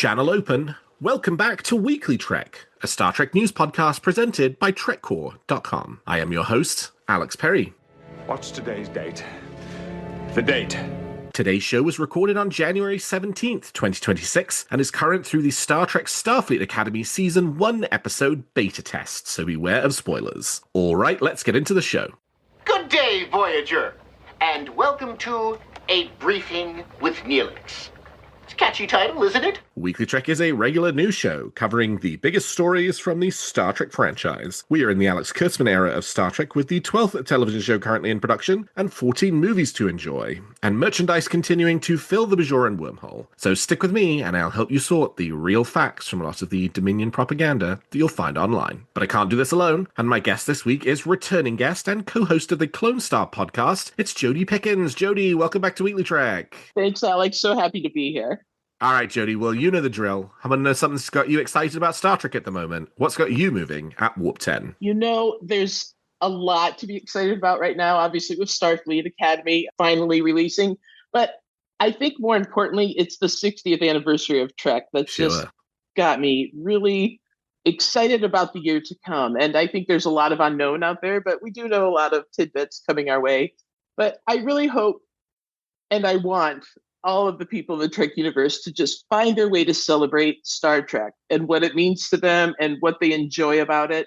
Channel open. Welcome back to WeeklyTrek, a Star Trek news podcast presented by TrekCore.com. I am your host, Alex Perry. What's today's date? The date. Today's show was recorded on January 17th, 2026, and is current through the Star Trek Starfleet Academy Season 1 episode beta test, so beware of spoilers. All right, let's get into the show. Good day, Voyager, and welcome to A Briefing with Neelix. It's a catchy title, isn't it? WeeklyTrek is a regular news show covering the biggest stories from the Star Trek franchise. We are in the Alex Kurtzman era of Star Trek with the 12th television show currently in production and 14 movies to enjoy, and merchandise continuing to fill the Bajoran wormhole. So stick with me and I'll help you sort the real facts from a lot of the Dominion propaganda that you'll find online. But I can't do this alone, and my guest this week is returning guest and co-host of the Clonestar Podcast. It's Jodi Pickens. Jodi, welcome back to WeeklyTrek. Thanks, Alex. So happy to be here. All right, Jodi, well, you know the drill. I want to know something that's got you excited about Star Trek at the moment. What's got you moving at Warp 10? You know, there's a lot to be excited about right now, obviously with Starfleet Academy finally releasing. But I think more importantly, it's the 60th anniversary of Trek that's just got me really excited about the year to come. And I think there's a lot of unknown out there, but we do know a lot of tidbits coming our way. But I really hope and I want all of the people in the Trek universe to just find their way to celebrate Star Trek and what it means to them and what they enjoy about it,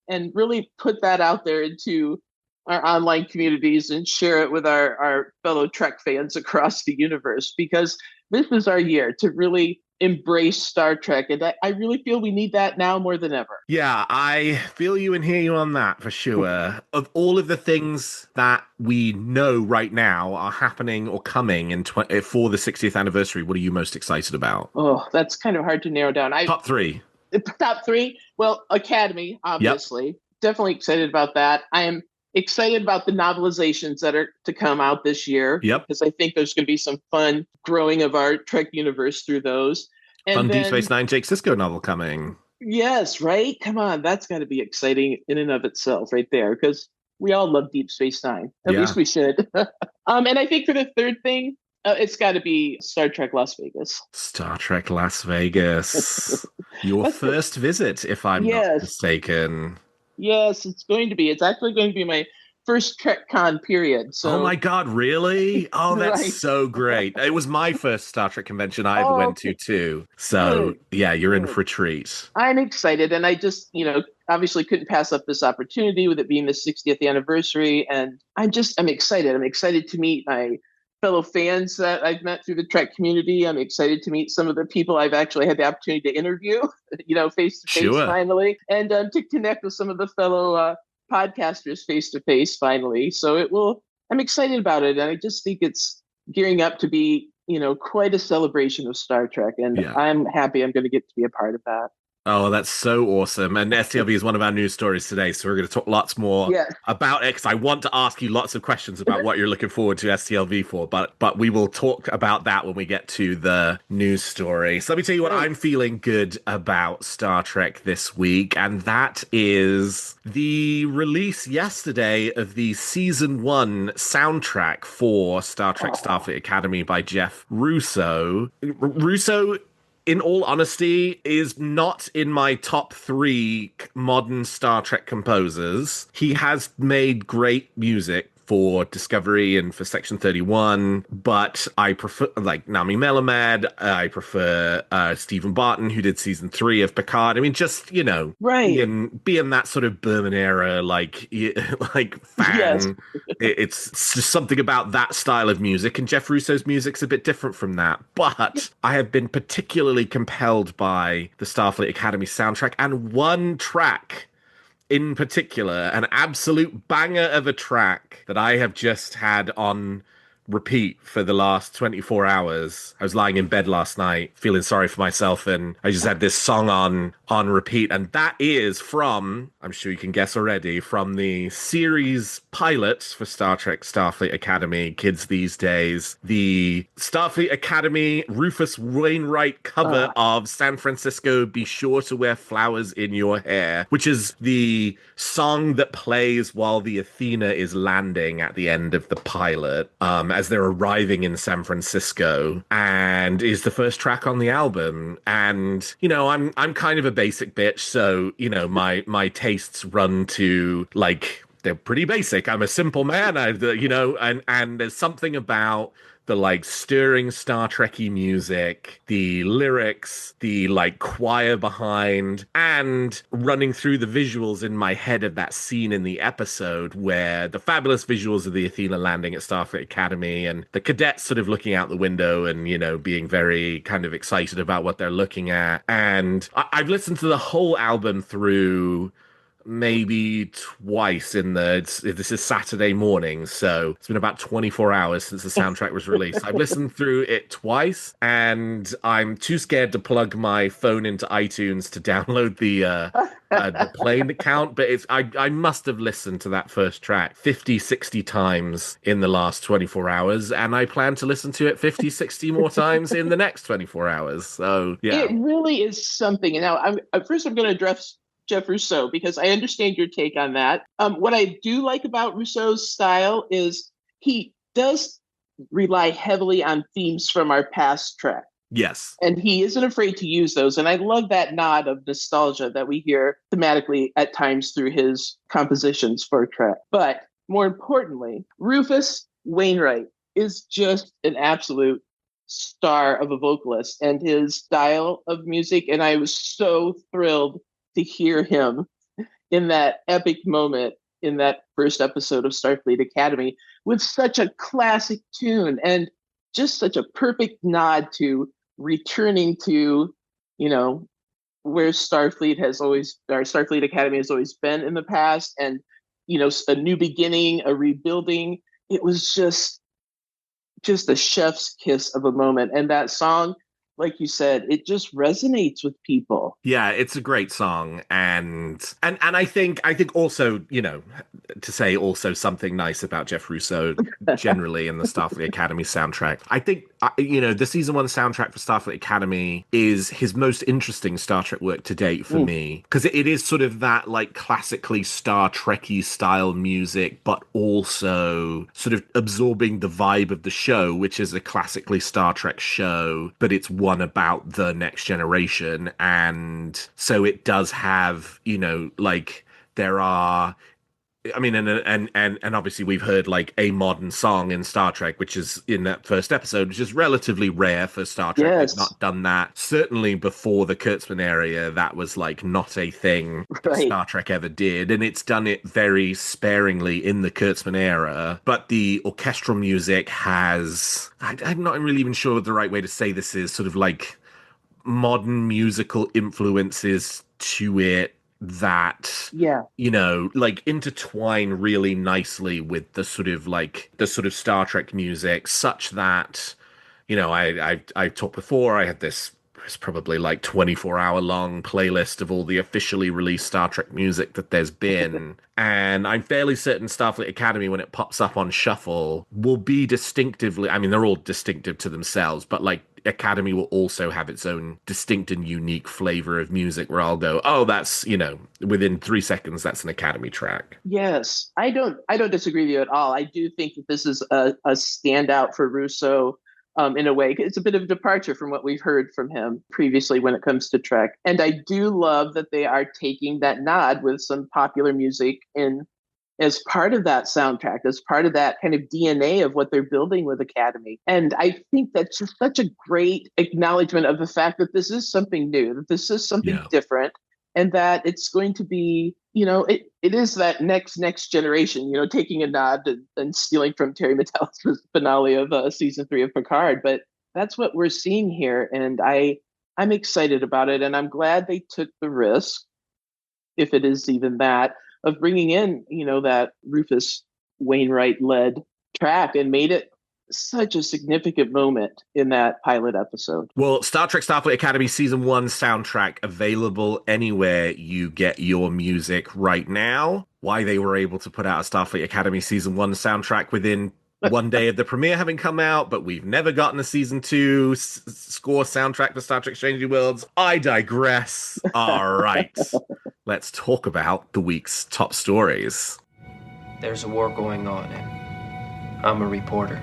and really put that out there into our online communities and share it with our fellow Trek fans across the universe, because this is our year to really embrace Star Trek. And I really feel we need that now more than ever. Yeah, I feel you and hear you on that for sure. Of all of the things that we know right now are happening or coming for the 60th anniversary, what are you most excited about? Oh, that's kind of hard to narrow down. Top three. Top three? Well, Academy, obviously. Yep. Definitely excited about that. I am excited about the novelizations that are to come out this year. Yep. Because I think there's going to be some fun growing of our Trek universe through those. And fun Deep Space Nine Jake Sisko novel coming. Yes, right? Come on. That's got to be exciting in and of itself right there, because we all love Deep Space Nine. At least we should. And I think for the third thing, it's got to be Star Trek Las Vegas. Star Trek Las Vegas. Your first visit, if I'm not mistaken. Yes, it's going to be. It's actually going to be my first TrekCon period. So. Oh my God, really? Oh, that's so great. It was my first Star Trek convention I ever went to too. So yeah, you're in for a treat. I'm excited. And I just, obviously couldn't pass up this opportunity with it being the 60th anniversary. And I'm excited. I'm excited to meet my fellow fans that I've met through the Trek community. I'm excited to meet some of the people I've actually had the opportunity to interview, face to face finally, and to connect with some of the fellow podcasters face to face finally. So I'm excited about it. And I just think it's gearing up to be, quite a celebration of Star Trek. And I'm happy I'm going to get to be a part of that. Oh, that's so awesome. And STLV is one of our news stories today, so we're going to talk lots more about it, because I want to ask you lots of questions about what you're looking forward to STLV for, but we will talk about that when we get to the news story. So let me tell you what I'm feeling good about Star Trek this week, and that is the release yesterday of the Season 1 soundtrack for Star Trek Starfleet Academy by Jeff Russo. Russo, in all honesty, is not in my top 3 modern Star Trek composers. He has made great music for Discovery and for Section 31, but I prefer, Nami Melamed, I prefer Stephen Barton, who did Season 3 of Picard. I mean, just, being that sort of Berman era, fan, it's just something about that style of music, and Jeff Russo's music's a bit different from that, but I have been particularly compelled by the Starfleet Academy soundtrack, and one track in particular, an absolute banger of a track that I have just had on repeat for the last 24 hours. I was lying in bed last night feeling sorry for myself, and I just had this song on repeat, and that is from, I'm sure you can guess already, from the series pilots for Star Trek Starfleet Academy Kids These Days, the Starfleet Academy Rufus Wainwright cover of San Francisco, Be Sure to Wear Flowers in Your Hair, which is the song that plays while the Athena is landing at the end of the pilot. as they're arriving in San Francisco, and is the first track on the album. And, you know, I'm kind of a basic bitch, so, you know, my tastes run to, like, they're pretty basic. I'm a simple man, you know, and there's something about the, like, stirring Star Trek-y music, the lyrics, the, like, choir behind, and running through the visuals in my head of that scene in the episode where the fabulous visuals of the Athena landing at Starfleet Academy and the cadets sort of looking out the window and, you know, being very kind of excited about what they're looking at. And I've listened to the whole album through maybe twice this is Saturday morning, so it's been about 24 hours since the soundtrack was released. I've listened through it twice, and I'm too scared to plug my phone into iTunes to download the plane account, but I must have listened to that first track 50, 60 times in the last 24 hours, and I plan to listen to it 50, 60 more times in the next 24 hours. So, yeah. It really is something. And now, I'm going to address Jeff Rousseau, because I understand your take on that. What I do like about Rousseau's style is he does rely heavily on themes from our past Trek. Yes. And he isn't afraid to use those. And I love that nod of nostalgia that we hear thematically at times through his compositions for Trek. But more importantly, Rufus Wainwright is just an absolute star of a vocalist, and his style of music. And I was so thrilled to hear him in that epic moment in that first episode of Starfleet Academy with such a classic tune and just such a perfect nod to returning to, you know, where Starfleet Academy has always been in the past, and, you know, a new beginning, a rebuilding. It was just a chef's kiss of a moment. And that song, like you said, it just resonates with people. Yeah, it's a great song, and I think also, you know, to say also something nice about Jeff Rousseau generally in the Starfleet Academy soundtrack. I think, you know, the season 1 soundtrack for Starfleet Academy is his most interesting Star Trek work to date for me, because it is sort of that, like, classically Star Trek-y style music, but also sort of absorbing the vibe of the show, which is a classically Star Trek show, but it's one about the next generation. And so it does have, you know, like, there are, I mean, and obviously we've heard, like, a modern song in Star Trek, which is in that first episode, which is relatively rare for Star Trek. Yes. They've not done that. Certainly before the Kurtzman era, that was, like, not a thing that Star Trek ever did. And it's done it very sparingly in the Kurtzman era. But the orchestral music has, I'm not really even sure what the right way to say this is, sort of like modern musical influences to it that, you know, like, intertwine really nicely with the sort of Star Trek music, such that, you know, I talked before, I had this, it's probably like 24-hour long playlist of all the officially released Star Trek music that there's been. And I'm fairly certain Starfleet Academy, when it pops up on Shuffle, will be distinctively, I mean, they're all distinctive to themselves, but, like, Academy will also have its own distinct and unique flavor of music where I'll go, oh, that's, you know, within 3 seconds, that's an Academy track. Yes, I don't disagree with you at all. I do think that this is a standout for Rousseau. In a way, it's a bit of a departure from what we've heard from him previously when it comes to Trek. And I do love that they are taking that nod with some popular music in as part of that soundtrack, as part of that kind of DNA of what they're building with Academy. And I think that's just such a great acknowledgement of the fact that this is something new, that this is something different, and that it's going to be, you know, it is that next generation, you know, taking a nod and stealing from Terry Matalas's finale of season 3 of Picard. But that's what we're seeing here, and I'm excited about it, and I'm glad they took the risk, if it is even that, of bringing in, you know, that Rufus Wainwright-led track and made it such a significant moment in that pilot episode. Well, Star Trek Starfleet Academy Season 1 soundtrack available anywhere you get your music right now. Why they were able to put out a Starfleet Academy Season 1 soundtrack within one day of the premiere having come out, but we've never gotten a Season 2 score soundtrack for Star Trek Strange New Worlds. I digress. All right. Let's talk about the week's top stories. There's a war going on, and I'm a reporter.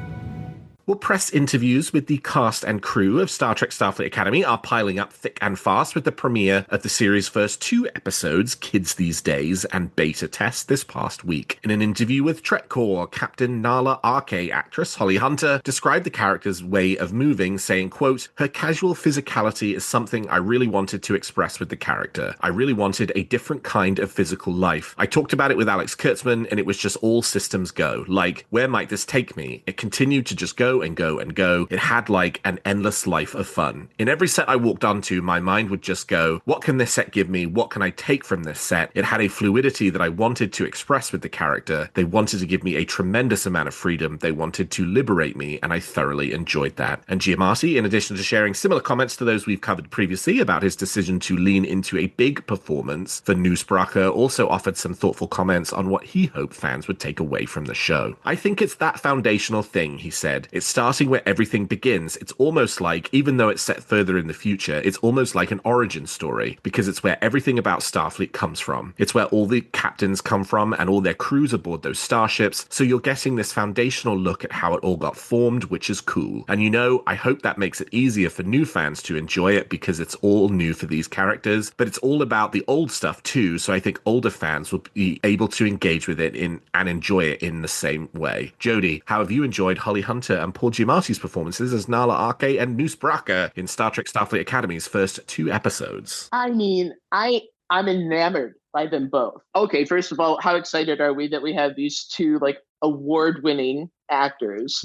Well, press interviews with the cast and crew of Star Trek Starfleet Academy are piling up thick and fast with the premiere of the series' first 2 episodes, Kids These Days and Beta Test, this past week. In an interview with TrekCore, Captain Nala Arke actress Holly Hunter described the character's way of moving, saying, quote, "Her casual physicality is something I really wanted to express with the character. I really wanted a different kind of physical life. I talked about it with Alex Kurtzman, and it was just all systems go. Like, where might this take me? It continued to just go and go and go. It had like an endless life of fun. In every set I walked onto, my mind would just go, what can this set give me? What can I take from this set? It had a fluidity that I wanted to express with the character. They wanted to give me a tremendous amount of freedom. They wanted to liberate me, and I thoroughly enjoyed that." And Giamatti, in addition to sharing similar comments to those we've covered previously about his decision to lean into a big performance for Newsome, also offered some thoughtful comments on what he hoped fans would take away from the show. "I think it's that foundational thing," he said. "It's starting where everything begins. It's almost like, even though it's set further in the future, it's almost like an origin story, because it's where everything about Starfleet comes from. It's where all the captains come from and all their crews aboard those starships, so you're getting this foundational look at how it all got formed, which is cool. And I hope that makes it easier for new fans to enjoy it, because it's all new for these characters, but it's all about the old stuff too, so I think older fans will be able to engage with it and enjoy it in the same way." Jodi, how have you enjoyed Holly Hunter and Paul Giamatti's performances as Nala Arke and Newsome in Star Trek Starfleet Academy's first 2 episodes? I mean, I'm enamored by them both. Okay, first of all, how excited are we that we have these 2 like award-winning actors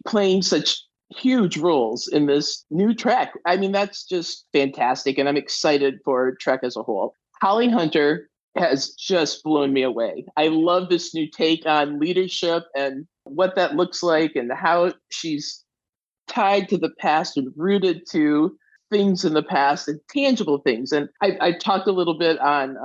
playing such huge roles in this new Trek? I mean, that's just fantastic, and I'm excited for Trek as a whole. Holly Hunter has just blown me away. I love this new take on leadership and what that looks like, and how she's tied to the past and rooted to things in the past and tangible things. And I talked a little bit on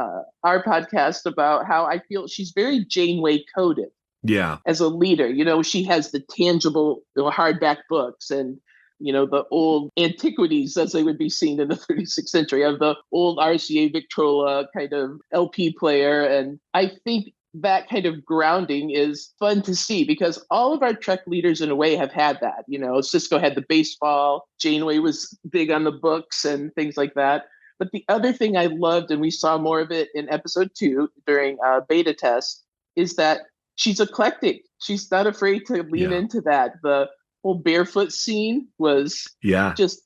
our podcast about how I feel she's very Janeway coded. Yeah. As a leader, she has the tangible hardback books and, the old antiquities as they would be seen in the 36th century, of the old RCA Victrola kind of LP player. And I think that kind of grounding is fun to see, because all of our Trek leaders in a way have had that. Sisko had the baseball, Janeway was big on the books and things like that. But the other thing I loved, and we saw more of it in episode 2 during beta test, is that she's eclectic. She's not afraid to lean into that. The whole barefoot scene was just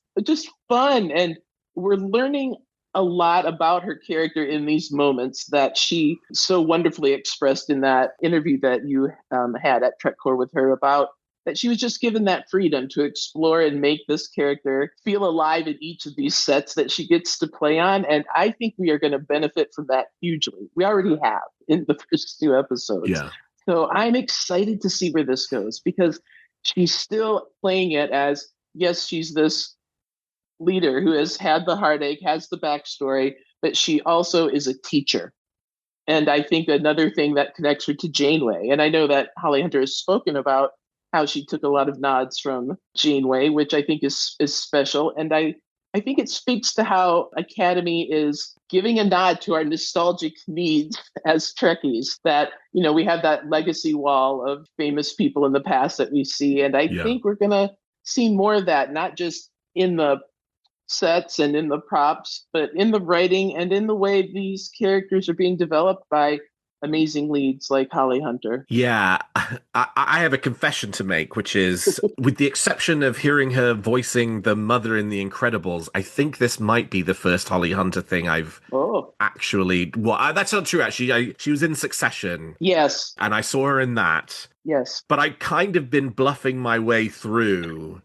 fun. And we're learning a lot about her character in these moments that she so wonderfully expressed in that interview that you had at TrekCore with her, about that she was just given that freedom to explore and make this character feel alive in each of these sets that she gets to play on. And I think we are going to benefit from that hugely. We already have in the first 2 episodes. Yeah. So I'm excited to see where this goes, because she's still playing it as, yes, she's this leader who has had the heartache, has the backstory, but she also is a teacher. And I think another thing that connects her to Janeway, and I know that Holly Hunter has spoken about how she took a lot of nods from Janeway, which I think is special. And I think it speaks to how Academy is giving a nod to our nostalgic needs as Trekkies, that, we have that legacy wall of famous people in the past that we see. And I think we're going to see more of that, not just in the sets and in the props, but in the writing and in the way these characters are being developed by amazing leads like Holly Hunter. Yeah, I have a confession to make, which is, with the exception of hearing her voicing the mother in The Incredibles, I think this might be the first Holly Hunter thing I've actually... Well, that's not true, actually. She was in Succession. Yes. And I saw her in that. Yes. But I kind of been bluffing my way through...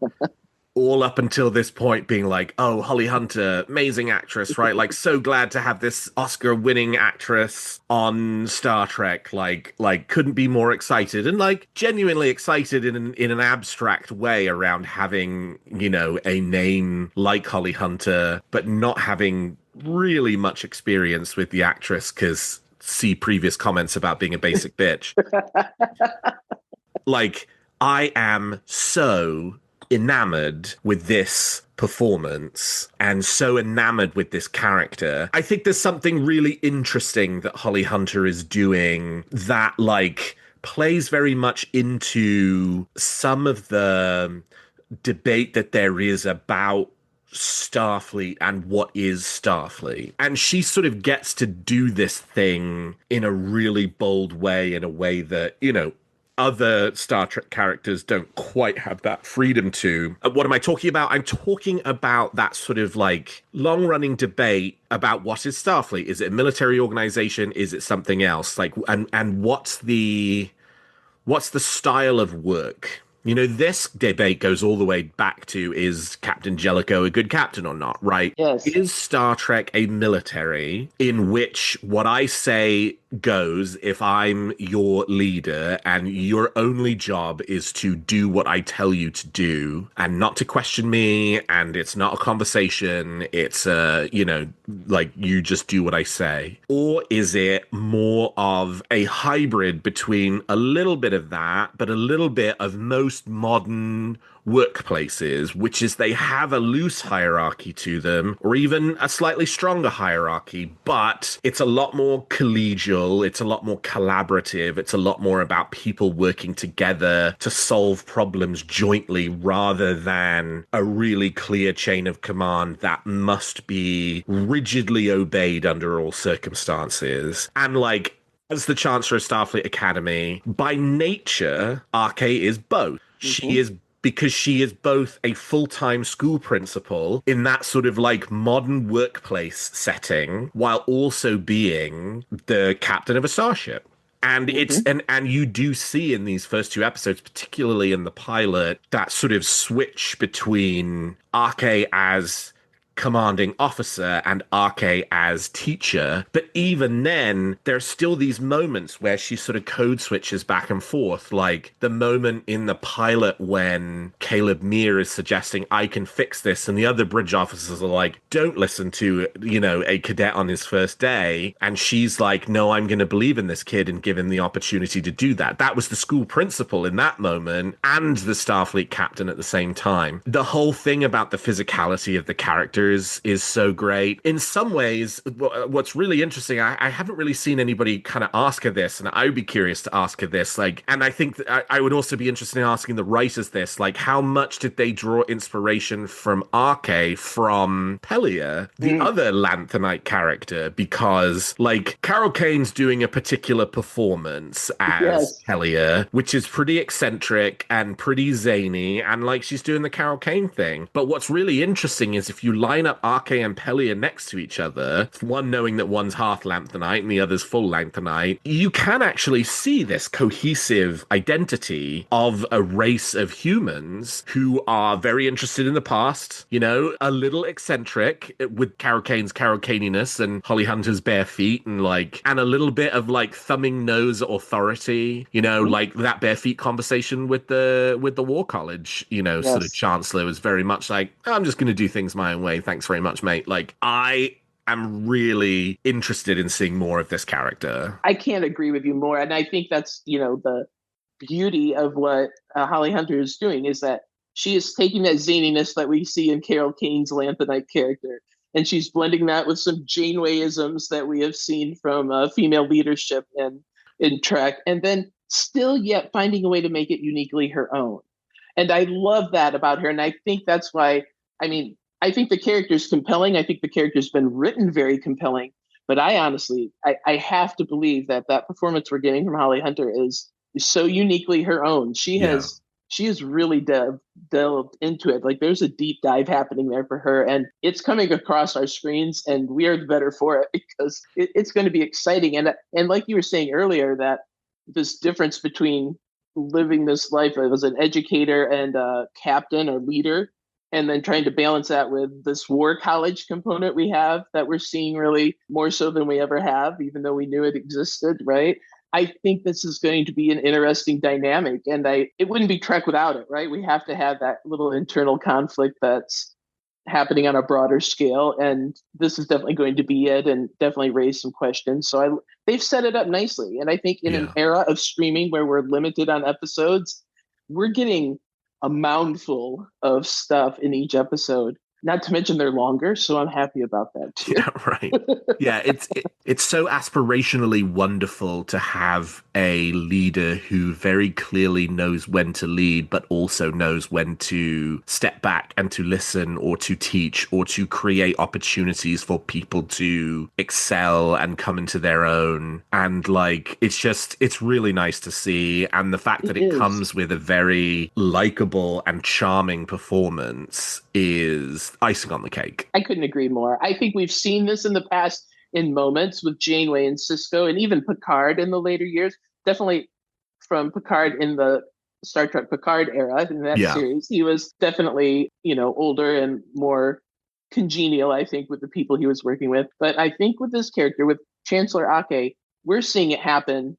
all up until this point, being like, oh, Holly Hunter, amazing actress, right? Like, so glad to have this Oscar-winning actress on Star Trek. Like couldn't be more excited, and like genuinely excited in an abstract way around having, a name like Holly Hunter, but not having really much experience with the actress, because see previous comments about being a basic bitch. Like, I am so enamored with this performance and so enamored with this character. I think there's something really interesting that Holly Hunter is doing that, like, plays very much into some of the debate that there is about Starfleet and what is Starfleet. And she sort of gets to do this thing in a really bold way, in a way that, you know, other Star Trek characters don't quite have that freedom to. What am I talking about? I'm talking about that sort of like long-running debate about what is Starfleet. Is it a military organization? Is it something else? Like, and what's the style of work? You know, this debate goes all the way back to, is Captain Jellicoe a good captain or not, right? Yes. Is Star Trek a military in which what I say goes if I'm your leader and your only job is to do what I tell you to do and not to question me, and it's not a conversation, it's you know, like you just do what I say? Or is it more of a hybrid between a little bit of that but a little bit of most modern workplaces, which is they have a loose hierarchy to them, or even a slightly stronger hierarchy, but it's a lot more collegial, it's a lot more collaborative, it's a lot more about people working together to solve problems jointly rather than a really clear chain of command that must be rigidly obeyed under all circumstances. And like, as the Chancellor of Starfleet Academy, by nature, RK is both. She is, because she is both a full-time school principal in that sort of like modern workplace setting, while also being the captain of a starship. And it's and you do see in these first two episodes, particularly in the pilot, that sort of switch between RK as commanding officer and RK as teacher. But even then, there's still these moments where she sort of code switches back and forth. Like the moment in the pilot when Caleb Meir is suggesting, I can fix this, and the other bridge officers are like, don't listen to, you know, a cadet on his first day. And she's like, no, I'm going to believe in this kid and give him the opportunity to do that. That was the school principal in that moment and the Starfleet captain at the same time. The whole thing about the physicality of the characters is so great. In some ways, what's really interesting, I haven't really seen anybody kind of ask her this, and I would be curious to ask her this. Like, and I think that I would also be interested in asking the writers this, like, how much did they draw inspiration from RK from Pelia, the other Lanthanite character? Because, like, Carol Kane's doing a particular performance as Pelia, which is pretty eccentric and pretty zany, and, like, she's doing the Carol Kane thing. But what's really interesting is if you line up RK and Pelia next to each other, one knowing that one's half Lanthanite and the other's full Lanthanite, you can actually see this cohesive identity of a race of humans who are very interested in the past, you know, a little eccentric with Carol Kane's Carol Kaniness and Holly Hunter's bare feet, and like, and a little bit of like thumbing nose authority, you know, like that bare feet conversation with the War College, you know, sort of chancellor was very much like, I'm just going to do things my own way. Thanks very much, mate. Like, I am really interested in seeing more of this character. I can't agree with you more. And I think that's, you know, the beauty of what Holly Hunter is doing, is that she is taking that zaniness that we see in Carol Kane's Lanthanite character, and she's blending that with some Janeway-isms that we have seen from female leadership in Trek, and then still yet finding a way to make it uniquely her own. And I love that about her. And I think that's why, I mean, I think the character's compelling. I think the character's been written very compelling. But I honestly, I have to believe that performance we're getting from Holly Hunter is so uniquely her own. She has really delved into it. Like, there's a deep dive happening there for her, and it's coming across our screens, and we are the better for it, because it's going to be exciting. And like you were saying earlier, that this difference between living this life as an educator and a captain or leader, and then trying to balance that with this war college component we have, that we're seeing really more so than we ever have, even though we knew it existed, right? I think this is going to be an interesting dynamic, and it wouldn't be Trek without it, right? We have to have that little internal conflict that's happening on a broader scale, and this is definitely going to be it, and definitely raise some questions. So they've set it up nicely, and I think in an era of streaming where we're limited on episodes, we're getting a moundful of stuff in each episode. Not to mention they're longer, so I'm happy about that too. Yeah, right. Yeah, it's so aspirationally wonderful to have a leader who very clearly knows when to lead, but also knows when to step back and to listen or to teach or to create opportunities for people to excel and come into their own. And like, it's really nice to see. And the fact that it comes with a very likable and charming performance is icing on the cake. I couldn't agree more. I think we've seen this in the past in moments with Janeway and Sisko, and even Picard in the later years. Definitely from Picard in the Star Trek Picard era in that series. He was definitely, older and more congenial, I think, with the people he was working with. But I think with this character, with Chancellor Ake, we're seeing it happen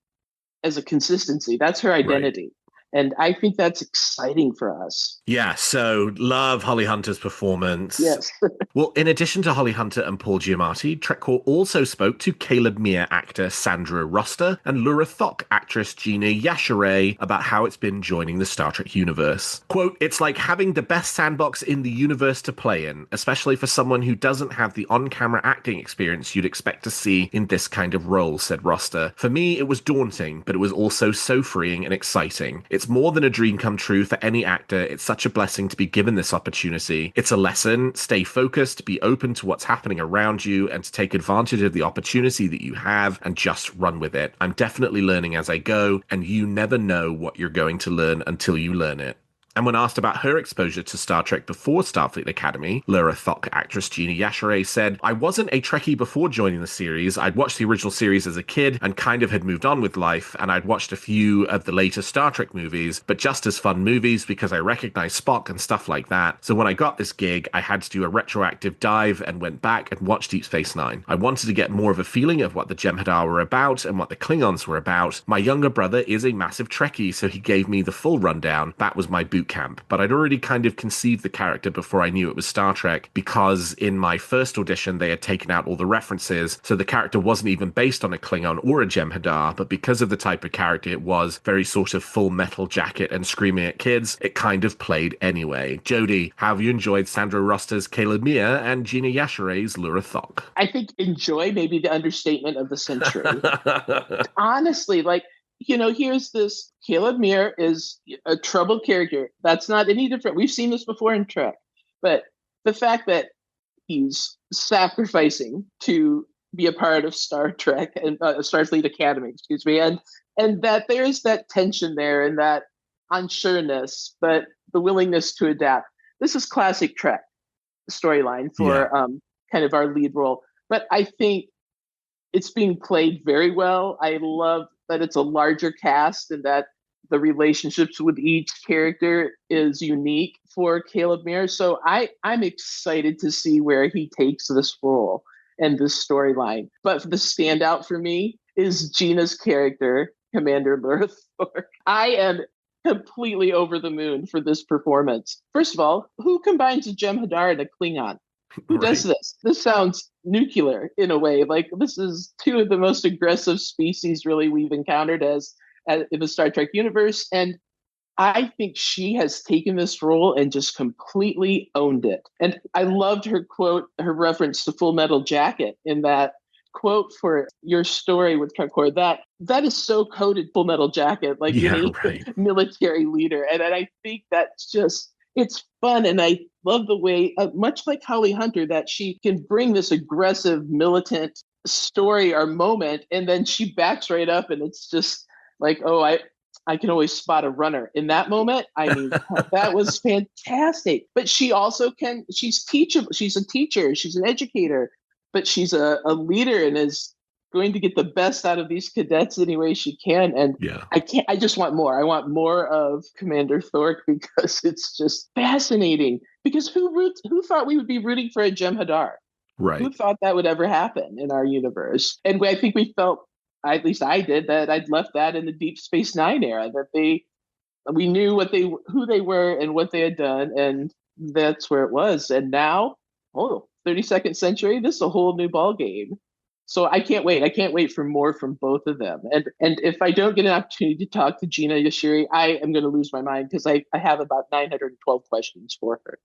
as a consistency. That's her identity. Right. And I think that's exciting for us. Yeah, so love Holly Hunter's performance. Yes. Well, in addition to Holly Hunter and Paul Giamatti, TrekCore also spoke to Caleb Meir actor Sandro Rosta and Lura Thok actress Gina Yashere about how it's been joining the Star Trek universe. Quote, "It's like having the best sandbox in the universe to play in, especially for someone who doesn't have the on-camera acting experience you'd expect to see in this kind of role," said Rosta. "For me, it was daunting, but it was also so freeing and exciting. It's more than a dream come true for any actor. It's such a blessing to be given this opportunity. It's a lesson. Stay focused, be open to what's happening around you, and to take advantage of the opportunity that you have and just run with it. I'm definitely learning as I go, and you never know what you're going to learn until you learn it." And when asked about her exposure to Star Trek before Starfleet Academy, Lura Thok actress Gina Yashere said, "I wasn't a Trekkie before joining the series. I'd watched the original series as a kid and kind of had moved on with life, and I'd watched a few of the later Star Trek movies, but just as fun movies because I recognized Spock and stuff like that. So when I got this gig, I had to do a retroactive dive and went back and watched Deep Space Nine. I wanted to get more of a feeling of what the Jem'Hadar were about and what the Klingons were about. My younger brother is a massive Trekkie, so he gave me the full rundown. That was my boot camp. But I'd already kind of conceived the character before I knew it was Star Trek, because in my first audition they had taken out all the references, so the character wasn't even based on a Klingon or a Jem'Hadar, but because of the type of character it was, very sort of Full Metal Jacket and screaming at kids, it kind of played anyway." Jodi, how have you enjoyed Sandro Rosta's Caleb Meir and Gina Yashere's Lura Thok? I think enjoy may be the understatement of the century. Honestly, here's this. Caleb Meir is a troubled character. That's not any different. We've seen this before in Trek. But the fact that he's sacrificing to be a part of Star Trek and Starfleet Academy, and that there's that tension there and that unsureness, but the willingness to adapt. This is classic Trek storyline for kind of our lead role. But I think it's being played very well. I love that it's a larger cast and that the relationships with each character is unique for Caleb Meir. So I'm excited to see where he takes this role and this storyline. But the standout for me is Gina's character, Commander Lura Thok. I am completely over the moon for this performance. First of all, who combines a Jem'Hadar and a Klingon? Who does this? This sounds nuclear in a way. Like, this is two of the most aggressive species really we've encountered as in the Star Trek universe. And I think she has taken this role and just completely owned it. And I loved her quote, her reference to Full Metal Jacket in that quote for your story with TrekCore. That is so coded Full Metal Jacket, like any military leader. And I think that's just, it's fun. And I love the way, much like Holly Hunter, that she can bring this aggressive militant story or moment, and then she backs right up, and it's just like, oh, I can always spot a runner in that moment. I mean, that was fantastic. But she also she's teachable. She's a teacher. She's an educator, but she's a leader and is going to get the best out of these cadets any way she can. And I just want more. I want more of Commander Thok because it's just fascinating. Because who thought we would be rooting for a Jem'Hadar? Right. Who thought that would ever happen in our universe? And I think we felt, at least I did, that I'd left that in the Deep Space Nine era, that we knew who they were and what they had done, and that's where it was. And now, 32nd century, this is a whole new ball game. So I can't wait. I can't wait for more from both of them. And if I don't get an opportunity to talk to Gina Yashere, I am going to lose my mind because I have about 912 questions for her.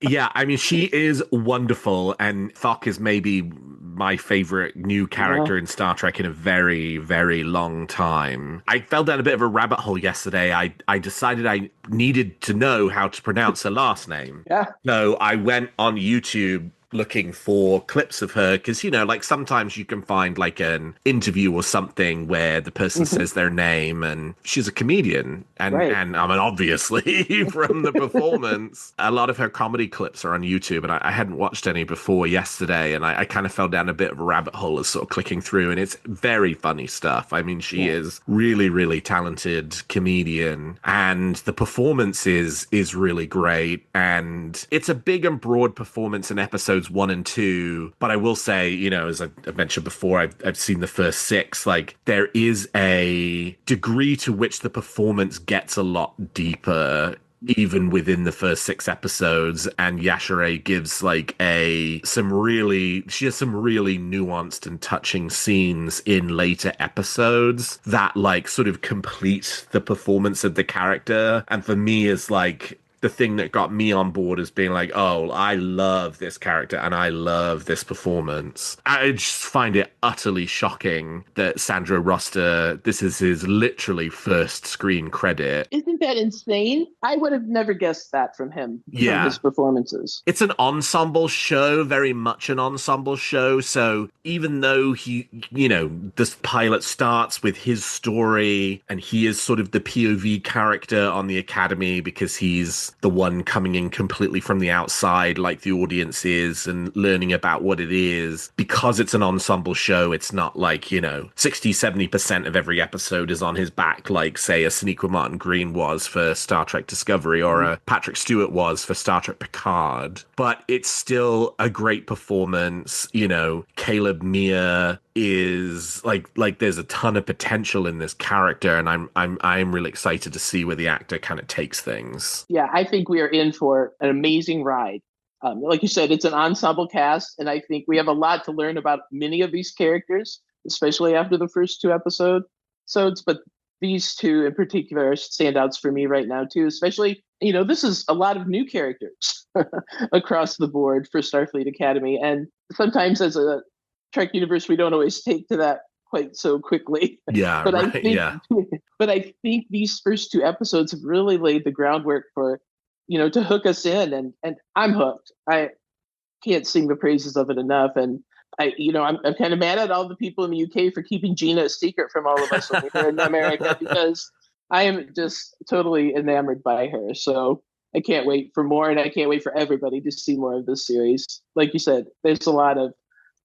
Yeah, I mean, she is wonderful, and Thok is maybe my favorite new character in Star Trek in a very, very long time. I fell down a bit of a rabbit hole yesterday. I decided I needed to know how to pronounce her last name. Yeah. So I went on YouTube looking for clips of her because, you know, like sometimes you can find like an interview or something where the person says their name, and she's a comedian, and and I mean, obviously from the performance, a lot of her comedy clips are on YouTube, and I hadn't watched any before yesterday, and I kind of fell down a bit of a rabbit hole as sort of clicking through, and it's very funny stuff. I mean, she is really, really talented comedian, and the performance is really great, and it's a big and broad performance in episodes 1 and 2, but I will say, you know, as I mentioned before, I've seen the first 6. Like, there is a degree to which the performance gets a lot deeper even within the first 6 episodes, and Yashere gives like she has some really nuanced and touching scenes in later episodes that like sort of complete the performance of the character, and for me is like the thing that got me on board is being like, oh, I love this character and I love this performance. I just find it utterly shocking that Sandro Rosta, this is his literally first screen credit. Isn't that insane? I would have never guessed that from him, from his performances. It's an ensemble show, very much an ensemble show. So even though he, you know, this pilot starts with his story and he is sort of the POV character on the Academy because he's the one coming in completely from the outside like the audience is and learning about what it is. Because it's an ensemble show, it's not like, you know, 60-70% of every episode is on his back like, say, a Sonequa Martin Green was for Star Trek Discovery or a Patrick Stewart was for Star Trek Picard. But it's still a great performance. You know, Caleb Mia is like there's a ton of potential in this character, and I'm really excited to see where the actor kind of takes things. Yeah, I think we are in for an amazing ride. Like you said, it's an ensemble cast, and I think we have a lot to learn about many of these characters, especially after the first 2 episodes. But these 2 in particular are standouts for me right now too, especially, you know, this is a lot of new characters across the board for Starfleet Academy, and sometimes as a Trek universe, we don't always take to that quite so quickly. Yeah, but I think these first 2 episodes have really laid the groundwork for, you know, to hook us in, and I'm hooked. I can't sing the praises of it enough, and I'm kind of mad at all the people in the UK for keeping Gina a secret from all of us over here in America because I am just totally enamored by her. So I can't wait for more, and I can't wait for everybody to see more of this series. Like you said, there's a lot of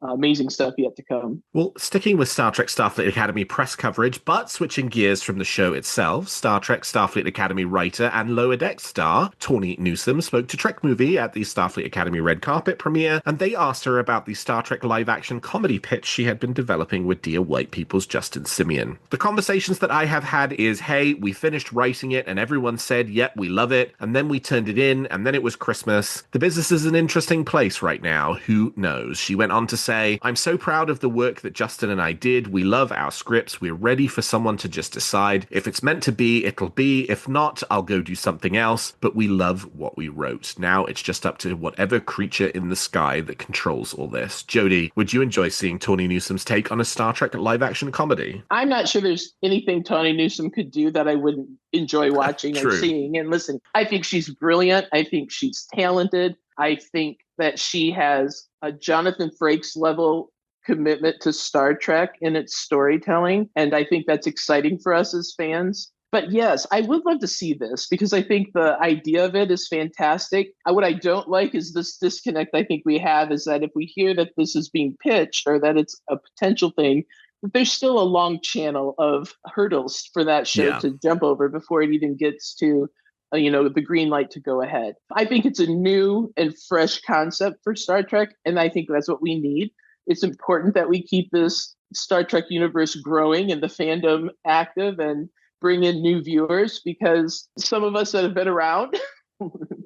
amazing stuff yet to come. Well, sticking with Star Trek Starfleet Academy press coverage, but switching gears from the show itself, Star Trek Starfleet Academy writer and Lower Deck star Tawny Newsome spoke to TrekMovie at the Starfleet Academy red carpet premiere, and they asked her about the Star Trek live-action comedy pitch she had been developing with Dear White People's Justin Simeon. The conversations that I have had is, hey, we finished writing it and everyone said, yep, we love it, and then we turned it in, and then it was Christmas. The business is an interesting place right now. Who knows? She went on to say, I'm so proud of the work that Justin and I did. We love our scripts. We're ready for someone to just decide. If it's meant to be, it'll be. If not, I'll go do something else. But we love what we wrote. Now it's just up to whatever creature in the sky that controls all this. Jodi, would you enjoy seeing Tawny Newsome's take on a Star Trek live-action comedy? I'm not sure there's anything Tawny Newsome could do that I wouldn't enjoy watching and seeing. And listen, I think she's brilliant. I think she's talented. I think that she has a Jonathan Frakes level commitment to Star Trek in its storytelling. And I think that's exciting for us as fans. But yes, I would love to see this because I think the idea of it is fantastic. What I don't like is this disconnect I think we have is that if we hear that this is being pitched or that it's a potential thing, there's still a long channel of hurdles for that show to jump over before it even gets to the green light to go ahead. I think it's a new and fresh concept for Star Trek, and I think that's what we need. It's important that we keep this Star Trek universe growing and the fandom active and bring in new viewers because some of us that have been around,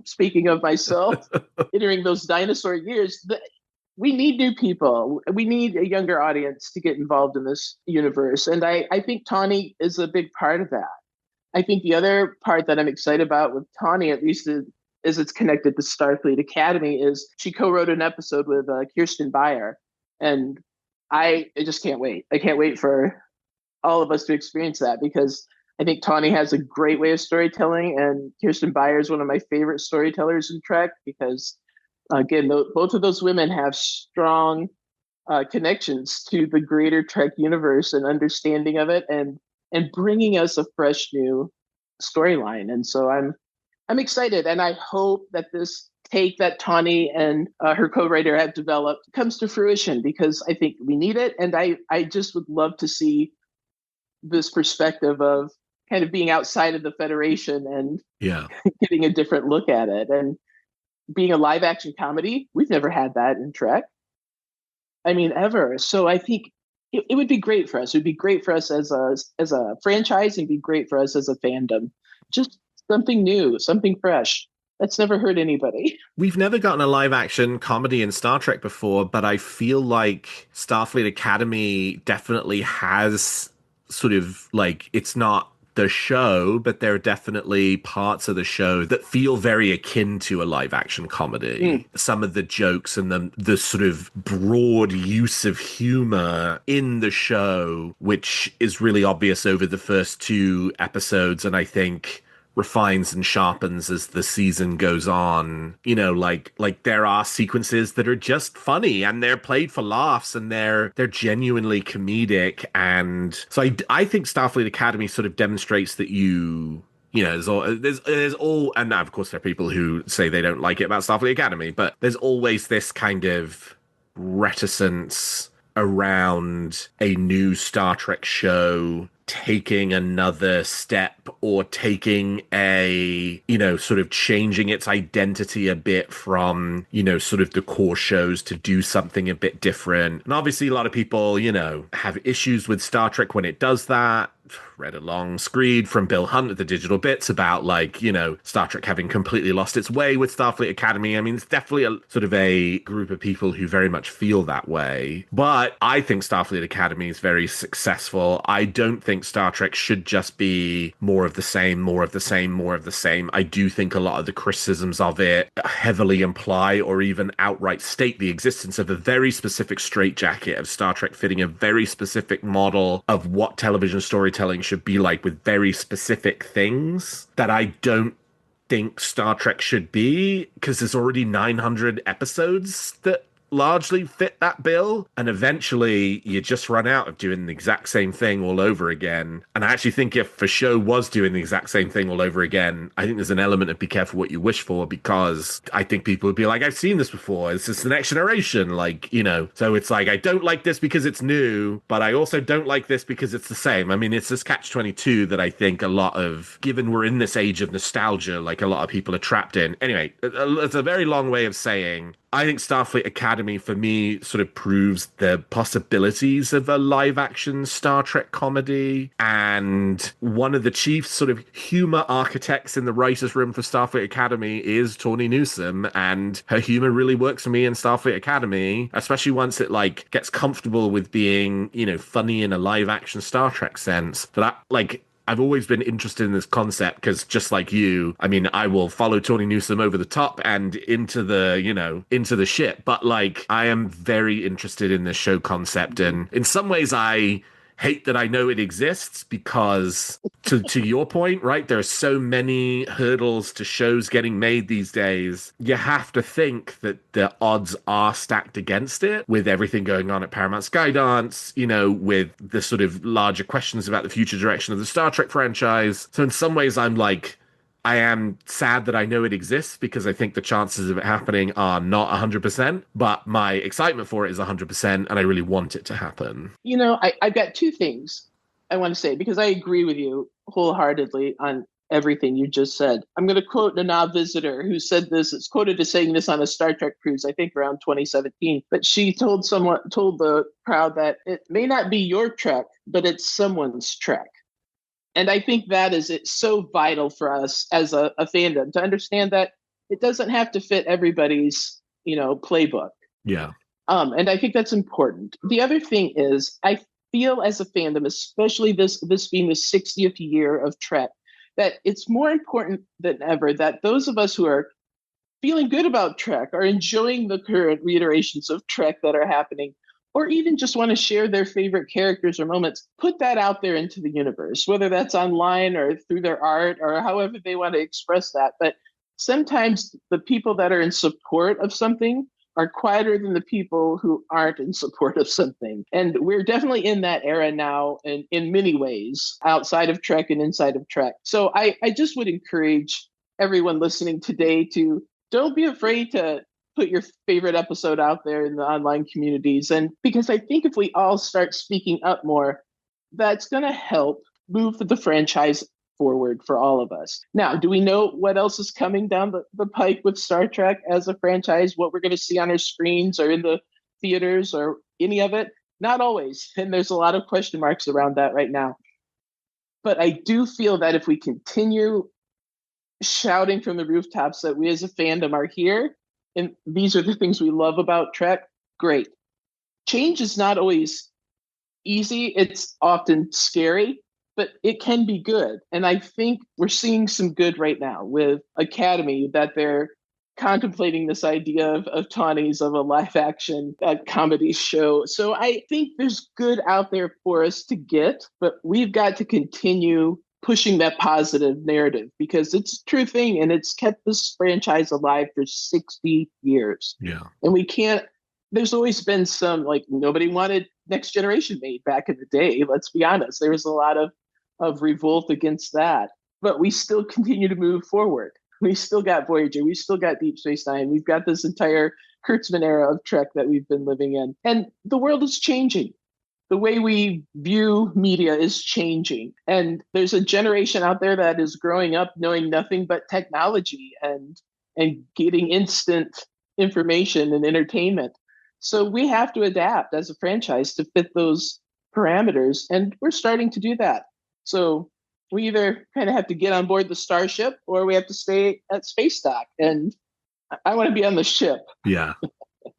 speaking of myself, entering those dinosaur years, we need new people. We need a younger audience to get involved in this universe. And I think Tawny is a big part of that. I think the other part that I'm excited about with Tawny, at least as it's connected to Starfleet Academy, is she co-wrote an episode with Kirsten Beyer. And I just can't wait. I can't wait for all of us to experience that, because I think Tawny has a great way of storytelling, and Kirsten Beyer is one of my favorite storytellers in Trek, because again, both of those women have strong connections to the greater Trek universe and understanding of it, and bringing us a fresh new storyline. And so I'm excited, and I hope that this take that Tawny and her co-writer have developed comes to fruition, because I think we need it. And I just would love to see this perspective of kind of being outside of the Federation and getting a different look at it. And being a live action comedy, we've never had that in Trek. I mean, ever. So I think it would be great for us. It would be great for us as a franchise, and be great for us as a fandom. Just something new, something fresh. That's never hurt anybody. We've never gotten a live action comedy in Star Trek before, but I feel like Starfleet Academy definitely has sort of like, it's not the show, but there are definitely parts of the show that feel very akin to a live action comedy. Some of the jokes and the sort of broad use of humor in the show, which is really obvious over the first 2 episodes, and I think refines and sharpens as the season goes on. You know, like there are sequences that are just funny, and they're played for laughs, and they're genuinely comedic. And so I think Starfleet Academy sort of demonstrates that you know, there's all, and now of course there are people who say they don't like it about Starfleet Academy, but there's always this kind of reticence around a new Star Trek show taking another step, or taking a, you know, sort of changing its identity a bit from, you know, sort of the core shows to do something a bit different. And obviously a lot of people, you know, have issues with Star Trek when it does that. Read a long screed from Bill Hunt at the Digital Bits about, like, you know, Star Trek having completely lost its way with Starfleet Academy. I mean, it's definitely a sort of a group of people who very much feel that way. But I think Starfleet Academy is very successful. I don't think Star Trek should just be more of the same, more of the same, more of the same. I do think a lot of the criticisms of it heavily imply or even outright state the existence of a very specific straitjacket of Star Trek fitting a very specific model of what television storytelling should be like, with very specific things that I don't think Star Trek should be, because there's already 900 episodes that largely fit that bill, and eventually you just run out of doing the exact same thing all over again. And I actually think if a show was doing the exact same thing all over again, I think there's an element of be careful what you wish for, because I think people would be like, I've seen this before, this is the next generation, like, you know. So it's like, I don't like this because it's new, but I also don't like this because it's the same. I mean, it's this catch-22 that I think a lot of, given we're in this age of nostalgia, like a lot of people are trapped in. Anyway, it's a very long way of saying, I think Starfleet Academy, for me, sort of proves the possibilities of a live-action Star Trek comedy. And one of the chief sort of humor architects in the writer's room for Starfleet Academy is Tawny Newsome, and her humor really works for me in Starfleet Academy, especially once it, like, gets comfortable with being, you know, funny in a live-action Star Trek sense. But I've always been interested in this concept, because just like you, I mean, I will follow Tawny Newsome over the top and into the shit. But, like, I am very interested in this show concept. And in some ways, I hate that I know it exists, because to your point, right, there are so many hurdles to shows getting made these days. You have to think that the odds are stacked against it, with everything going on at Paramount Skydance, you know, with the sort of larger questions about the future direction of the Star Trek franchise. So in some ways, I'm like, I am sad that I know it exists, because I think the chances of it happening are not 100%, but my excitement for it is 100%, and I really want it to happen. You know, I've got 2 things I want to say, because I agree with you wholeheartedly on everything you just said. I'm going to quote Nana Visitor, who said this. It's quoted as saying this on a Star Trek cruise, I think around 2017. But she told the crowd that it may not be your Trek, but it's someone's Trek. And I think that it's so vital for us as a fandom to understand that it doesn't have to fit everybody's, you know, playbook. Yeah. And I think that's important. The other thing is, I feel as a fandom, especially this being the 60th year of Trek, that it's more important than ever that those of us who are feeling good about Trek, are enjoying the current reiterations of Trek that are happening, or even just want to share their favorite characters or moments, put that out there into the universe, whether that's online or through their art or however they want to express that. But sometimes the people that are in support of something are quieter than the people who aren't in support of something. And we're definitely in that era now in many ways, outside of Trek and inside of Trek. So I just would encourage everyone listening today to don't be afraid to put your favorite episode out there in the online communities. And because I think if we all start speaking up more, that's going to help move the franchise forward for all of us. Now, do we know what else is coming down the pike with Star Trek as a franchise, what we're going to see on our screens or in the theaters or any of it? Not always. And there's a lot of question marks around that right now. But I do feel that if we continue shouting from the rooftops that we as a fandom are here, and these are the things we love about Trek, great. Change is not always easy. It's often scary, but it can be good. And I think we're seeing some good right now with Academy, that they're contemplating this idea of Tawny's, of a live action comedy show. So I think there's good out there for us to get, but we've got to continue pushing that positive narrative because it's a true thing and it's kept this franchise alive for 60 years. Yeah. And we can't, there's always been some, like, nobody wanted Next Generation made back in the day. Let's be honest. There was a lot of revolt against that, but we still continue to move forward. We still got Voyager. We still got Deep Space Nine. We've got this entire Kurtzman era of Trek that we've been living in. And the world is changing. The way we view media is changing. And there's a generation out there that is growing up knowing nothing but technology and getting instant information and entertainment. So we have to adapt as a franchise to fit those parameters. And we're starting to do that. So we either kind of have to get on board the starship or we have to stay at space dock. And I want to be on the ship. Yeah.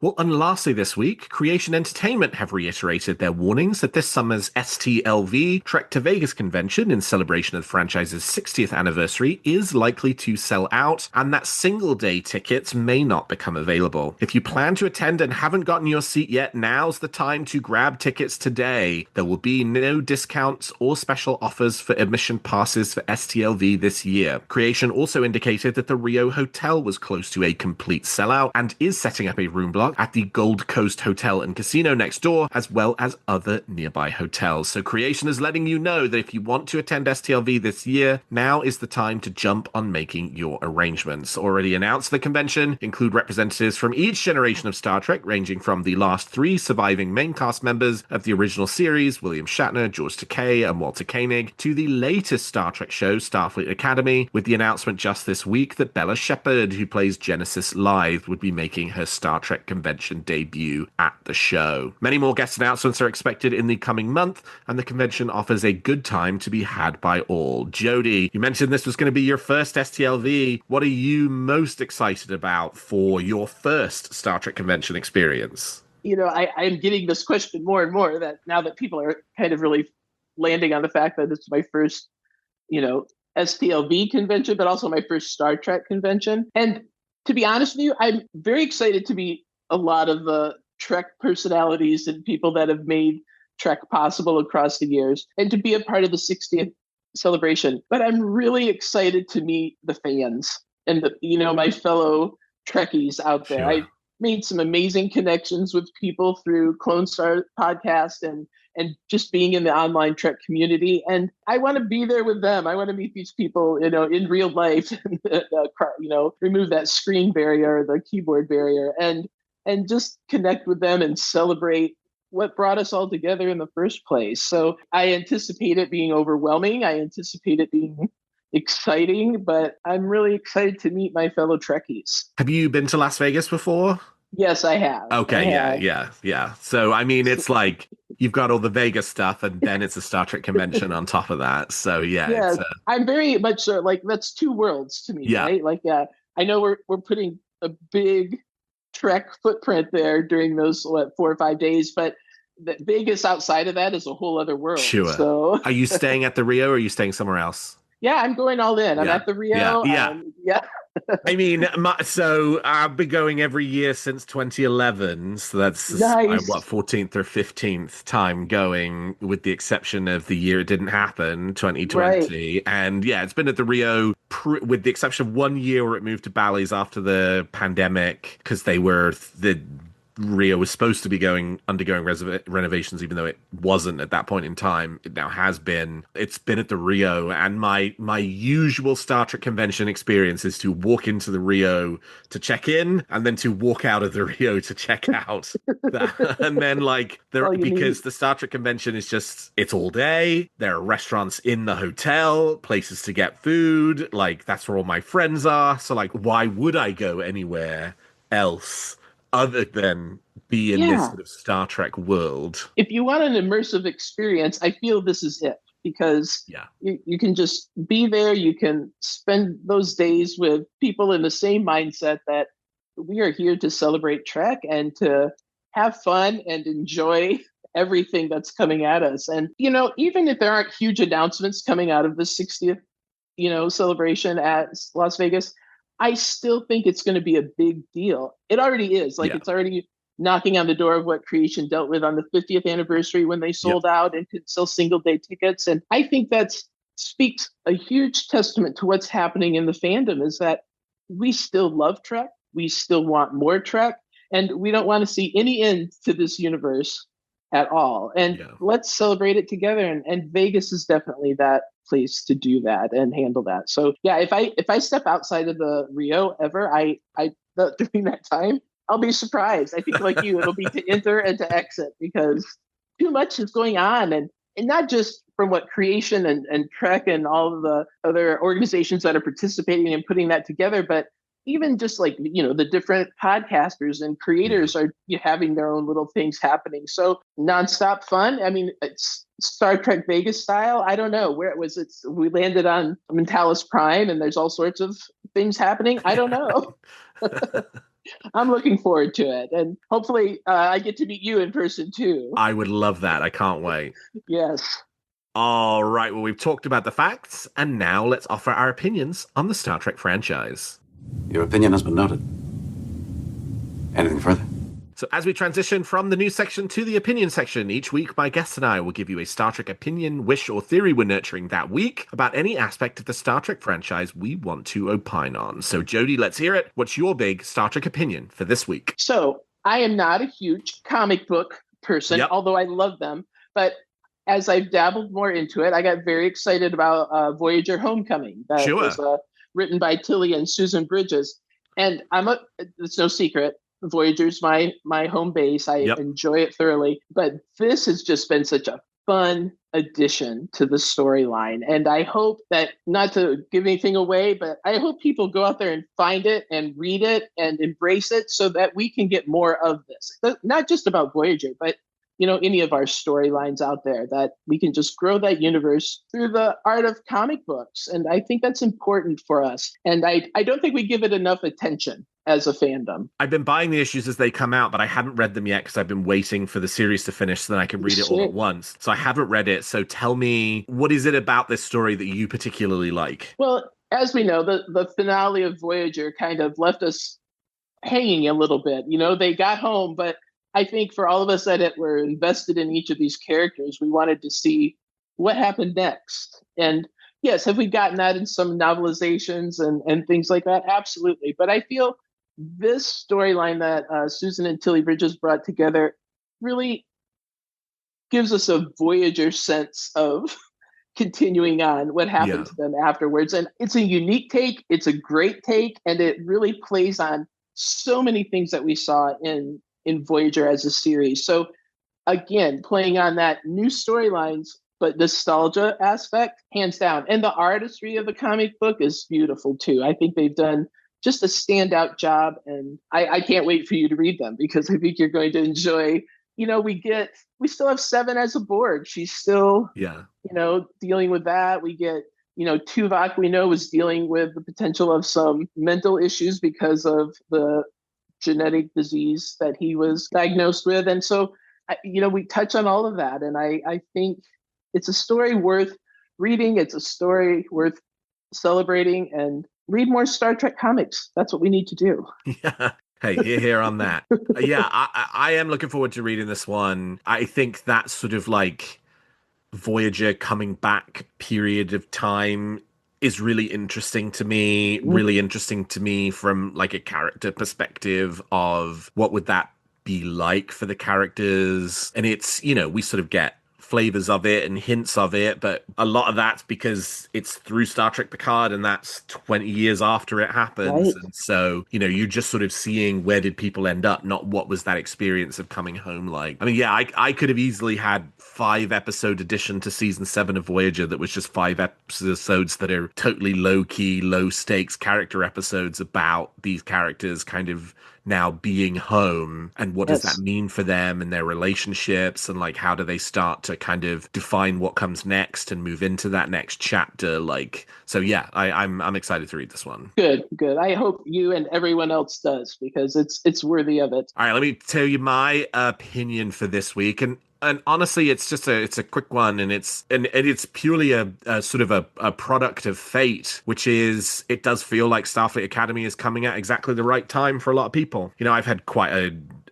Well, and lastly this week, Creation Entertainment have reiterated their warnings that this summer's STLV Trek to Vegas convention in celebration of the franchise's 60th anniversary is likely to sell out, and that single-day tickets may not become available. If you plan to attend and haven't gotten your seat yet, now's the time to grab tickets today. There will be no discounts or special offers for admission passes for STLV this year. Creation also indicated that the Rio Hotel was close to a complete sellout and is setting up a room block at the Gold Coast Hotel and Casino next door, as well as other nearby hotels. So Creation is letting you know that if you want to attend STLV this year, now is the time to jump on making your arrangements. Already announced the convention include representatives from each generation of Star Trek, ranging from the last 3 surviving main cast members of the original series, William Shatner, George Takei, and Walter Koenig, to the latest Star Trek show, Starfleet Academy, with the announcement just this week that Bella Shepherd, who plays Genesis Live, would be making her Star Trek convention debut at the show. Many more guest announcements are expected in the coming month, and the convention offers a good time to be had by all. Jodi, you mentioned this was going to be your first STLV. What are you most excited about for your first Star Trek convention experience? You know, I'm getting this question more and more, that now that people are kind of really landing on the fact that it's my first, STLV convention, but also my first Star Trek convention. And to be honest with you, I'm very excited to meet a lot of the Trek personalities and people that have made Trek possible across the years and to be a part of the 60th celebration. But I'm really excited to meet the fans and my fellow Trekkies out there. Sure. I've made some amazing connections with people through Clonestar Podcast and just being in the online Trek community. And I want to be there with them. I want to meet these people, in real life, remove that screen barrier, the keyboard barrier, and just connect with them and celebrate what brought us all together in the first place. So I anticipate it being overwhelming. I anticipate it being exciting, but I'm really excited to meet my fellow Trekkies. Have you been to Las Vegas before? Yes, I have. Okay, yeah. So, I mean, it's like you've got all the Vegas stuff and then it's a Star Trek convention on top of that. So, yeah. I'm very much so, like, that's two worlds to me, right? Like, I know we're putting a big Trek footprint there during those 4 or 5 days, but Vegas outside of that is a whole other world. Sure. So, are you staying at the Rio or are you staying somewhere else? Yeah, I'm going all in. I'm at the Rio. Yeah. Yeah. I mean, so I've been going every year since 2011. So that's nice. 14th or 15th time going, with the exception of the year it didn't happen, 2020. Right. And yeah, it's been at the Rio with the exception of 1 year where it moved to Bally's after the pandemic, because the Rio was supposed to be undergoing renovations, even though it wasn't at that point in time. It now has been. It's been at the Rio, and my usual Star Trek convention experience is to walk into the Rio to check in, and then to walk out of the Rio to check out. And then because the Star Trek convention is it's all day. There are restaurants in the hotel, places to get food. That's where all my friends are. So why would I go anywhere else other than be in this sort of Star Trek world? If you want an immersive experience, I feel this is it, because you can just be there. You can spend those days with people in the same mindset that we are here to celebrate Trek and to have fun and enjoy everything that's coming at us. And, even if there aren't huge announcements coming out of the 60th, celebration at Las Vegas, I still think it's going to be a big deal. It already is. It's already knocking on the door of what Creation dealt with on the 50th anniversary when they sold out and could sell single-day tickets. And I think that speaks a huge testament to what's happening in the fandom, is that we still love Trek. We still want more Trek. And we don't want to see any end to this universe at all. And let's celebrate it together. And Vegas is definitely that place to do that and handle that. So if I step outside of the Rio ever, I during that time, I'll be surprised. I think like you, it'll be to enter and to exit, because too much is going on, and not just from what Creation and Trek and all of the other organizations that are participating in putting that together, but even just the different podcasters and creators are having their own little things happening. So nonstop fun. I mean, it's Star Trek Vegas style. I don't know where it was. We landed on Mentalis Prime, and there's all sorts of things happening. I don't know. I'm looking forward to it. And hopefully I get to meet you in person too. I would love that. I can't wait. Yes. All right. Well, we've talked about the facts, and now let's offer our opinions on the Star Trek franchise. Your opinion has been noted. Anything further? So as we transition from the news section to the opinion section, each week my guests and I will give you a Star Trek opinion, wish, or theory we're nurturing that week about any aspect of the Star Trek franchise we want to opine on. So Jodi, let's hear it. What's your big Star Trek opinion for this week? So I am not a huge comic book person, although I love them. But as I've dabbled more into it, I got very excited about Voyager Homecoming. That was written by Tilly and Susan Bridges. And it's no secret, Voyager's my home base. I enjoy it thoroughly. But this has just been such a fun addition to the storyline. And I hope that, not to give anything away, but I hope people go out there and find it and read it and embrace it, so that we can get more of this. Not just about Voyager, but any of our storylines out there, that we can just grow that universe through the art of comic books. And I think that's important for us. And I don't think we give it enough attention as a fandom. I've been buying the issues as they come out, but I haven't read them yet because I've been waiting for the series to finish so that I can read it all at once. So I haven't read it. So tell me, what is it about this story that you particularly like? Well, as we know, the finale of Voyager kind of left us hanging a little bit. They got home, but I think for all of us that were invested in each of these characters, we wanted to see what happened next. And yes, have we gotten that in some novelizations and things like that? Absolutely. But I feel this storyline that Susan and Tilly Bridges brought together really gives us a Voyager sense of continuing on what happened to them afterwards. And it's a unique take. It's a great take. And it really plays on so many things that we saw in Voyager as a series. So again, playing on that new storylines, but nostalgia aspect, hands down. And the artistry of the comic book is beautiful too. I think they've done just a standout job, and I can't wait for you to read them, because I think you're going to enjoy. We still have Seven as a board. She's still, dealing with that. We get, Tuvok, we know, was dealing with the potential of some mental issues because of the genetic disease that he was diagnosed with. And so, we touch on all of that. And I think it's a story worth reading. It's a story worth celebrating, and read more Star Trek comics. That's what we need to do. Yeah. Hey, here on that. Yeah, I am looking forward to reading this one. I think that sort of like Voyager coming back period of time is really interesting to me. Really interesting to me from like a character perspective of what would that be like for the characters. And it's, we sort of get flavors of it and hints of it, but a lot of that's because it's through Star Trek Picard, and that's 20 years after it happens. Right. And so, you're just sort of seeing where did people end up, not what was that experience of coming home like. I mean, yeah, I could have easily had 5-episode addition to season 7 of Voyager that was just 5 episodes that are totally low-key, low-stakes character episodes about these characters kind of now being home, and what does that mean for them and their relationships, and like how do they start to kind of define what comes next and move into that next chapter. Like, so yeah, I'm excited to read this one. Good. I hope you and everyone else does, because it's worthy of it. All right, let me tell you my opinion for this week, and honestly, it's just it's a quick one, and it's purely a sort of a product of fate, which is it does feel like Starfleet Academy is coming at exactly the right time for a lot of people. I've had quite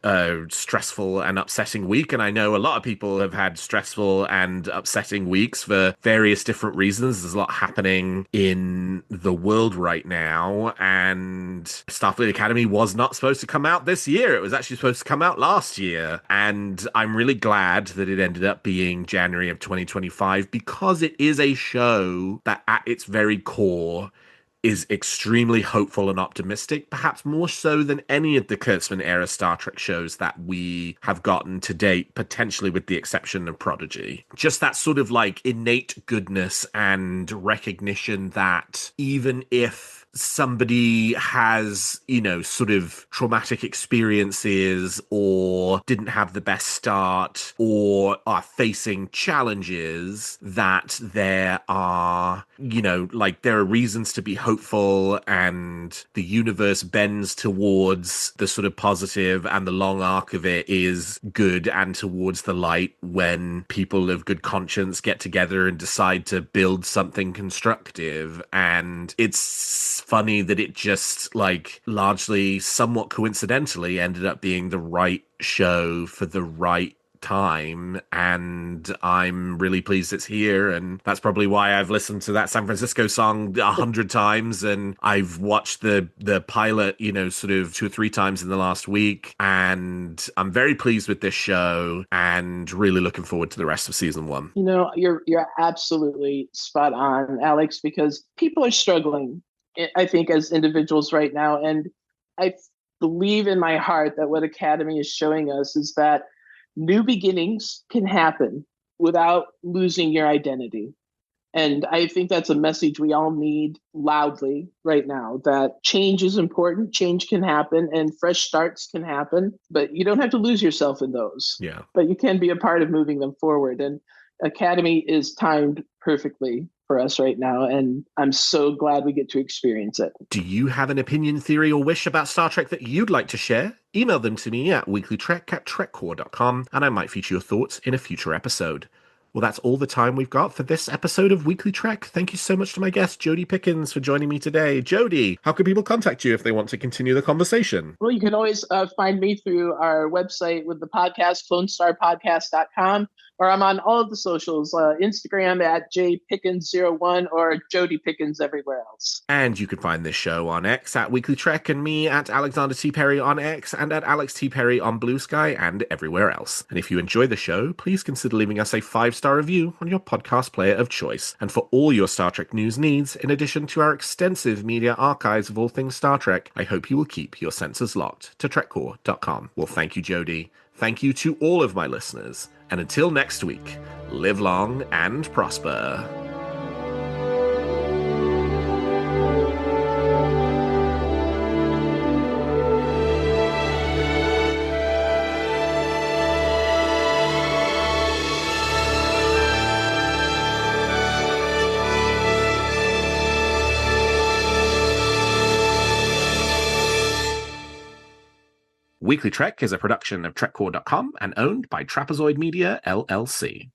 a stressful and upsetting week, and I know a lot of people have had stressful and upsetting weeks for various different reasons. There's a lot happening in the world right now, and Starfleet Academy was not supposed to come out this year. It was actually supposed to come out last year, and I'm really glad that it ended up being January of 2025, because it is a show that at its very core is extremely hopeful and optimistic, perhaps more so than any of the Kurtzman-era Star Trek shows that we have gotten to date, potentially with the exception of Prodigy. Just that sort of like innate goodness and recognition that even if somebody has, sort of traumatic experiences, or didn't have the best start, or are facing challenges, that there are, there are reasons to be hopeful, and the universe bends towards the sort of positive, and the long arc of it is good and towards the light when people of good conscience get together and decide to build something constructive. And it's funny that it just like largely somewhat coincidentally ended up being the right show for the right time, and I'm really pleased it's here. And that's probably why I've listened to that San Francisco song 100 times, and I've watched the pilot sort of 2 or 3 times in the last week, and I'm very pleased with this show and really looking forward to the rest of season 1. You're absolutely spot on, Alex, because people are struggling, I think, as individuals right now. And I believe in my heart that what Academy is showing us is that new beginnings can happen without losing your identity. And I think that's a message we all need loudly right now, that change is important, change can happen, and fresh starts can happen, but you don't have to lose yourself in those. Yeah. But you can be a part of moving them forward. And Academy is timed perfectly for us right now, and I'm so glad we get to experience it. Do you have an opinion, theory, or wish about Star Trek that you'd like to share? Email them to me at weeklytrek@trekcore.com, and I might feature your thoughts in a future episode. Well, that's all the time we've got for this episode of Weekly Trek. Thank you so much to my guest, Jodi Pickens, for joining me today. Jodi, how can people contact you if they want to continue the conversation? Well, you can always find me through our website with the podcast, ClonestarPodcast.com, or I'm on all of the socials, Instagram at jpickens01 or Jodi Pickens everywhere else. And you can find this show on X at Weekly Trek, and me at Alexander T. Perry on X, and at Alex T. Perry on Blue Sky, and everywhere else. And if you enjoy the show, please consider leaving us a 5-star review on your podcast player of choice. And for all your Star Trek news needs, in addition to our extensive media archives of all things Star Trek, I hope you will keep your senses locked to TrekCore.com. Well, thank you, Jodi. Thank you to all of my listeners. And until next week, live long and prosper. Weekly Trek is a production of TrekCore.com and owned by Trapezoid Media, LLC.